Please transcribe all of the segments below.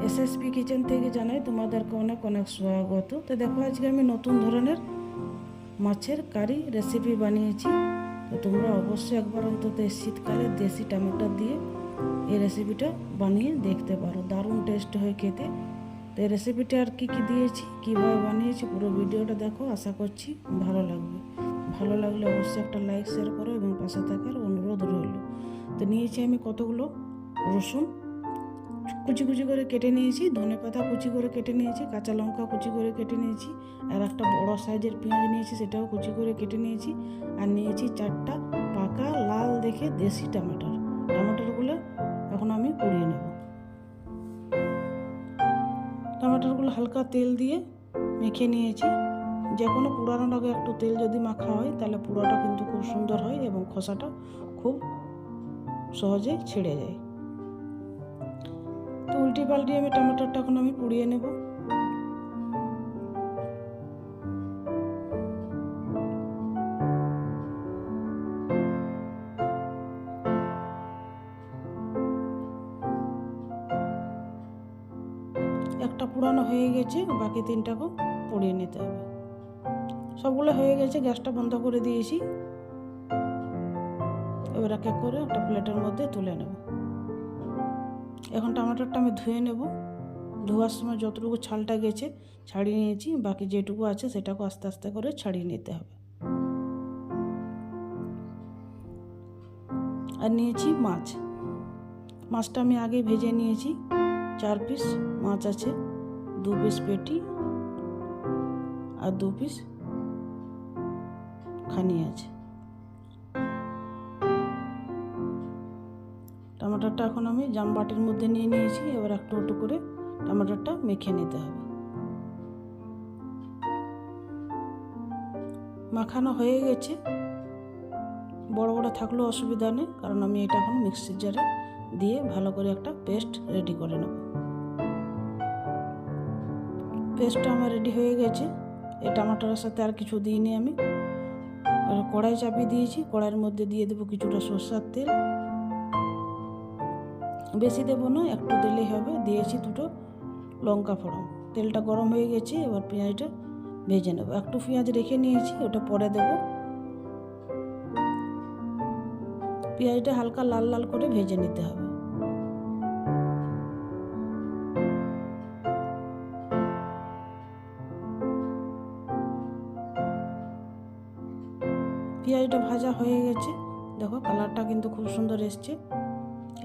SSP kitchen থেকে জানাই তোমাদেরকে অনেক অনেক স্বাগত। তো দেখো আজকে আমি নতুন ধরনের মাছের কারি রেসিপি বানিয়েছি। তো তোমরা অবশ্যই একবার অন্তত শীতকালে দেশি টমেটো দিয়ে এই রেসিপিটা বানিয়ে দেখতে পারো, দারুণ টেস্ট হয় খেতে। তো এই রেসিপিটা আর কী কী দিয়েছি, কীভাবে বানিয়েছি, পুরো ভিডিওটা দেখো, আশা করছি ভালো লাগবে। ভালো লাগলে অবশ্যই একটা লাইক শেয়ার করো এবং পাশে থাকার অনুরোধ রইল। তো নিয়েছি আমি কতগুলো রসুন কুচি কুচি করে কেটে নিয়েছি, ধনেপাতা কুচি করে কেটে নিয়েছি, কাঁচা লঙ্কা কুচি করে কেটে নিয়েছি, আর একটা বড় সাইজের পেঁয়াজ নিয়েছি, সেটাও কুচি করে কেটে নিয়েছি, আর নিয়েছি 4টা পাকা লাল দেখে দেশি টমেটোগুলো এখন আমি পুড়িয়ে নেব। টমেটোগুলো হালকা তেল দিয়ে মেখে নিয়েছি। যে কোনো পুরানোর আগে একটু তেল যদি মাখা হয় তাহলে পুরোটা কিন্তু খুব সুন্দর হয় এবং খোসাটা খুব সহজে ছেড়ে যায়। তো উল্টি পাল্টি আমি টমেটোটা এখন আমি পুড়িয়ে নেব। একটা পুরানো হয়ে গেছে, বাকি 3টাকেও পুড়িয়ে নিতে হবে। সবগুলো হয়ে গেছে, গ্যাসটা বন্ধ করে দিয়েছি। এবার এক এক করে একটা প্লেটের মধ্যে তুলে নেব। এখন টমেটোটা আমি ধুয়ে নেব। ধোয়ার সময় যতটুকু ছালটা গেছে ছাড়িয়ে নিয়েছি, বাকি যেটুকু আছে সেটাকে আস্তে আস্তে করে ছাড়িয়ে নিতে হবে। আর নিয়েছি মাছটা আমি আগে ভেজে নিয়েছি। 4 পিস মাছ আছে, 2 পিস পেটি আর 2 পিস খানি আছে। টমেটোটা এখন আমি জামবাটির মধ্যে নিয়ে নিয়েছি। এবার একটু একটু করে টমেটোটা মেখে নিতে হবে। মাখানো হয়ে গেছে, বড় বড় থাকলেও অসুবিধা নেই, কারণ আমি এটা এখন মিক্সির জারে দিয়ে ভালো করে একটা পেস্ট রেডি করে নেব। পেস্টটা আমার রেডি হয়ে গেছে। এই টমেটোর সাথে আর কিছু দিইনি আমি। আর কড়াই চাপিয়ে দিয়েছি, কড়াইয়ের মধ্যে দিয়ে দেবো কিছুটা সরষের তেল। বেশি দেবো না, একটু দিলেই হবে। দিয়েছি 2টো লঙ্কা ফোড়ন। তেলটা গরম হয়ে গেছে, এবার পেঁয়াজটা ভেজে নেব। একটু পেঁয়াজ রেখে নিয়েছি, ওটা পরে দেব। পেঁয়াজটা হালকা লাল লাল করে ভেজে নিতে হবে। পেঁয়াজটা ভাজা হয়ে গেছে, দেখো কালারটা কিন্তু খুব সুন্দর এসছে।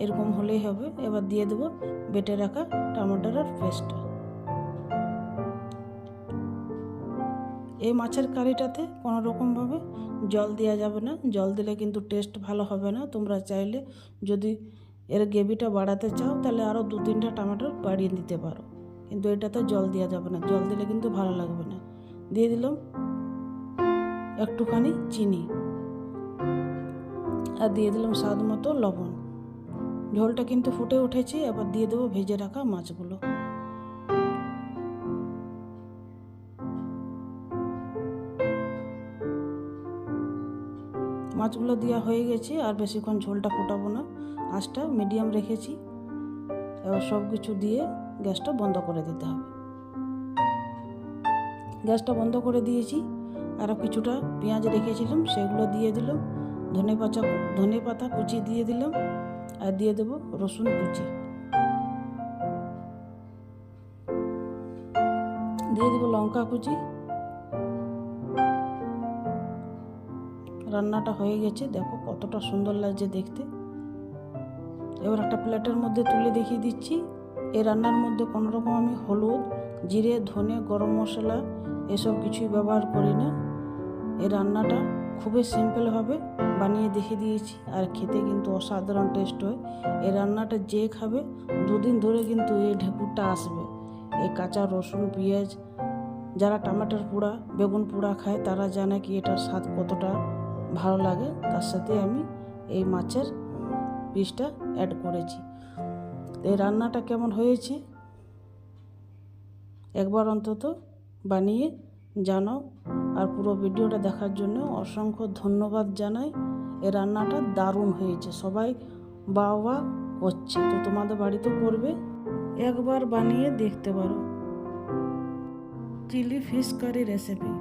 এরকম হলেই হবে। এবার দিয়ে দেবো বেটে রাখা টমেটোর পেস্টটা। এই মাছের কারিটাতে কোনো রকমভাবে জল দেওয়া যাবে না। জল দিলে কিন্তু টেস্ট ভালো হবে না। তোমরা চাইলে যদি এর গ্রেভিটা বাড়াতে চাও তাহলে আরও 2-3টা টমেটো বাড়িয়ে দিতে পারো, কিন্তু এটাতে জল দেওয়া যাবে না। জল দিলে কিন্তু ভালো লাগবে না। দিয়ে দিলাম একটুখানি চিনি, আর দিয়ে দিলাম স্বাদ মতো লবণ। ঝোলটা কিন্তু ফুটে উঠেছে। এবার দিয়ে দেবো ভেজে রাখা মাছগুলো। মাছগুলো দেওয়া হয়ে গেছে, আর বেশিক্ষণ ঝোলটা ফোটাবো না, আঁচটা মিডিয়াম রেখেছি। এবার সব কিছু দিয়ে গ্যাসটা বন্ধ করে দিতে হবে। গ্যাসটা বন্ধ করে দিয়েছি। আরও কিছুটা পেঁয়াজ রেখেছিলাম, সেগুলো দিয়ে দিলাম। ধনেপাতা কুচি দিয়ে দিলাম, আর দিয়ে দেবো রসুন কুচি, দিয়ে দেবো লঙ্কা কুচি। রান্নাটা হয়ে গেছে, দেখো কতটা সুন্দর লাগছে দেখতে। এবার একটা প্লেটের মধ্যে তুলে দেখিয়ে দিচ্ছি। এই রান্নার মধ্যে কোনো রকম আমি হলুদ, জিরে, ধনে, গরম মশলা এসব কিছুই ব্যবহার করি না। এই রান্নাটা খুবই সিম্পলভাবে বানিয়ে দেখিয়ে দিয়েছি, আর খেতে কিন্তু অসাধারণ টেস্ট হয়। এই রান্নাটা যে খাবে 2 দিন ধরে কিন্তু এই ঢেকুরটা আসবে। এই কাঁচা রসুন, পেঁয়াজ, যারা টমেটোর পোড়া, বেগুন পোড়া খায় তারা জানে কি এটার স্বাদ কতটা ভালো লাগে। তার সাথে আমি এই মাছের পিসটা অ্যাড করেছি। এই রান্নাটা কেমন হয়েছে একবার অন্তত বানিয়ে জানাও। আর পুরো ভিডিওটা দেখার জন্য অসংখ্য ধন্যবাদ জানাই। এই রান্নাটা দারুণ হয়েছে, সবাই বাহ করছে। তো তোমাদের বাড়িতেও করবে। একবার বানিয়ে দেখতে পারো। Chilli fish curry recipe.